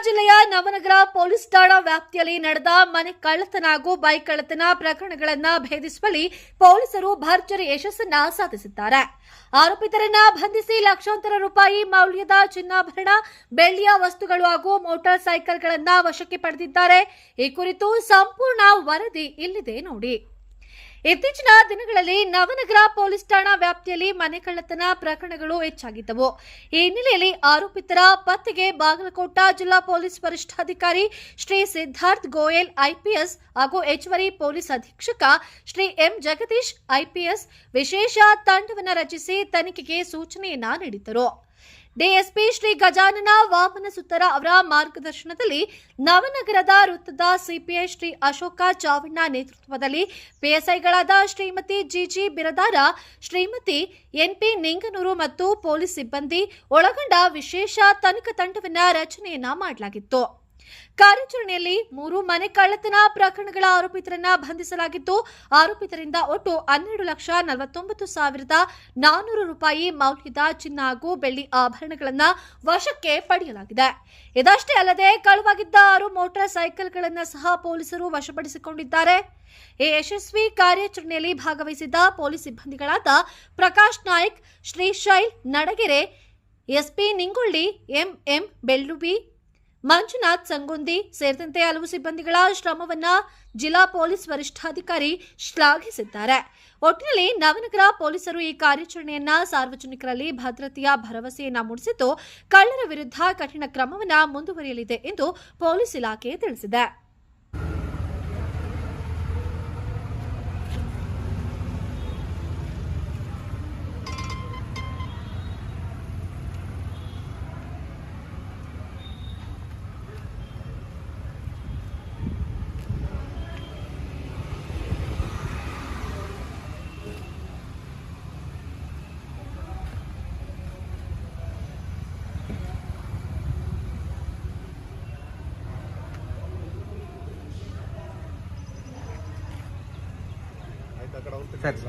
ಜಿಲ್ಲೆಯ ನವನಗರ ಪೊಲೀಸ್ ಠಾಣಾ ವ್ಯಾಪ್ತಿಯಲ್ಲಿ ನಡೆದ ಮನೆ ಕಳ್ಳತನ ಹಾಗೂ ಬೈಕ್ ಕಳ್ಳತನ ಪ್ರಕರಣಗಳನ್ನು ಭೇದಿಸುವಲ್ಲಿ ಪೊಲೀಸರು ಭರ್ಜರಿ ಯಶಸ್ಸನ್ನ ಸಾಧಿಸಿದ್ದಾರೆ. ಆರೋಪಿತರನ್ನ ಬಂಧಿಸಿ ಲಕ್ಷಾಂತರ ರೂಪಾಯಿ ಮೌಲ್ಯದ ಚಿನ್ನಾಭರಣ, ಬೆಳ್ಳಿಯ ವಸ್ತುಗಳು ಹಾಗೂ ಮೋಟಾರ್ ಸೈಕಲ್ಗಳನ್ನು ವಶಕ್ಕೆ ಪಡೆದಿದ್ದಾರೆ. ಈ ಕುರಿತು ಸಂಪೂರ್ಣ ವರದಿ ಇಲ್ಲಿದೆ ನೋಡಿ. ಇತ್ತೀಚಿನ ದಿನಗಳಲ್ಲಿ ನವನಗರ ಪೊಲೀಸ್ ಠಾಣಾ ವ್ಯಾಪ್ತಿಯಲ್ಲಿ ಮನೆ ಕಳ್ಳತನ ಪ್ರಕರಣಗಳು ಹೆಚ್ಚಾಗಿದ್ದವು. ಈ ಹಿನ್ನೆಲೆಯಲ್ಲಿ ಆರೋಪಿತರ ಪತ್ತೆಗೆ ಬಾಗಲಕೋಟ ಜಿಲ್ಲಾ ಪೊಲೀಸ್ ವರಿಷ್ಠಾಧಿಕಾರಿ ಶ್ರೀ ಸಿದ್ಧಾರ್ಥ್ ಗೋಯಲ್ ಐಪಿಎಸ್ ಹಾಗೂ ಹೆಚ್ಚುವರಿ ಪೊಲೀಸ್ ಅಧೀಕ್ಷಕ ಶ್ರೀ ಎಂ ಜಗದೀಶ್ ಐಪಿಎಸ್ ವಿಶೇಷ ತಂಡವನ್ನು ರಚಿಸಿ ತನಿಖೆಗೆ ಸೂಚನೆಯನ್ನ ನೀಡಿದರು. ಡಿಎಸ್ಪಿ ಶ್ರೀ ಗಜಾನನ ವಾಮನ ಸುತ್ತರ ಅವರ ಮಾರ್ಗದರ್ಶನದಲ್ಲಿ ನವನಗರದ ವೃತ್ತದ ಸಿಪಿಐ ಶ್ರೀ ಅಶೋಕ ಚಾವಣ್ಣ ನೇತೃತ್ವದಲ್ಲಿ ಪಿಎಸ್ಐಗಳಾದ ಶ್ರೀಮತಿ ಜಿಜಿ ಬಿರದಾರ, ಶ್ರೀಮತಿ ಎನ್ಪಿ ನಿಂಗನೂರು ಮತ್ತು ಪೊಲೀಸ್ ಸಿಬ್ಬಂದಿ ಒಳಗೊಂಡ ವಿಶೇಷ ತನಿಖಾ ತಂಡವನ್ನು ರಚನೆಯನ್ನ ಮಾಡಲಾಗಿತ್ತು. ಕಾರ್ಯಾಚರಣೆಯಲ್ಲಿ 3 ಮನೆ ಕಳ್ಳತನ ಪ್ರಕರಣಗಳ ಆರೋಪಿತರನ್ನ ಬಂಧಿಸಲಾಗಿದ್ದು, ಆರೋಪಿತರಿಂದ ಒಟ್ಟು 12,49,400 ರೂಪಾಯಿ ಮೌಲ್ಯದ ಚಿನ್ನ ಹಾಗೂ ಬೆಳ್ಳಿ ಆಭರಣಗಳನ್ನು ವಶಕ್ಕೆ ಪಡೆಯಲಾಗಿದೆ. ಇದಷ್ಟೇ ಅಲ್ಲದೆ ಕಳುವಾಗಿದ್ದ 6 ಮೋಟಾರ್ ಸೈಕಲ್ಗಳನ್ನು ಸಹ ಪೊಲೀಸರು ವಶಪಡಿಸಿಕೊಂಡಿದ್ದಾರೆ. ಈ ಯಶಸ್ವಿ ಕಾರ್ಯಾಚರಣೆಯಲ್ಲಿ ಭಾಗವಹಿಸಿದ್ದ ಪೊಲೀಸ್ ಸಿಬ್ಬಂದಿಗಳಾದ ಪ್ರಕಾಶ್ ನಾಯ್ಕ್, ಶ್ರೀಶೈಲ್ ನಡಗೆರೆ, ಎಸ್ಪಿ ನಿಂಗೊಳ್ಳಿ, ಎಂಎಂ ಬೆಳ್ಳುಬಿ, ಮಂಜುನಾಥ್ ಸಂಗುಂದಿ ಸೇರಿದಂತೆ ಹಲವು ಸಿಬ್ಬಂದಿಗಳ ಶ್ರಮವನ್ನ ಜಿಲ್ಲಾ ಪೊಲೀಸ್ ವರಿಷ್ಠಾಧಿಕಾರಿ ಶ್ಲಾಘಿಸಿದ್ದಾರೆ. ಒಟ್ಟಿನಲ್ಲಿ ನವನಗರ ಪೊಲೀಸರು ಈ ಕಾರ್ಯಾಚರಣೆಯನ್ನ ಸಾರ್ವಜನಿಕರಲ್ಲಿ ಭದ್ರತೆಯ ಭರವಸೆಯನ್ನ ಮೂಡಿಸಿದ್ದು, ಕಳ್ಳರ ವಿರುದ್ಧ ಕಠಿಣ ಕ್ರಮವನ್ನ ಮುಂದುವರಿಯಲಿದೆ ಎಂದು ಪೊಲೀಸ್ ಇಲಾಖೆ ತಿಳಿಸಿದೆ.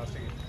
ಸರಿ.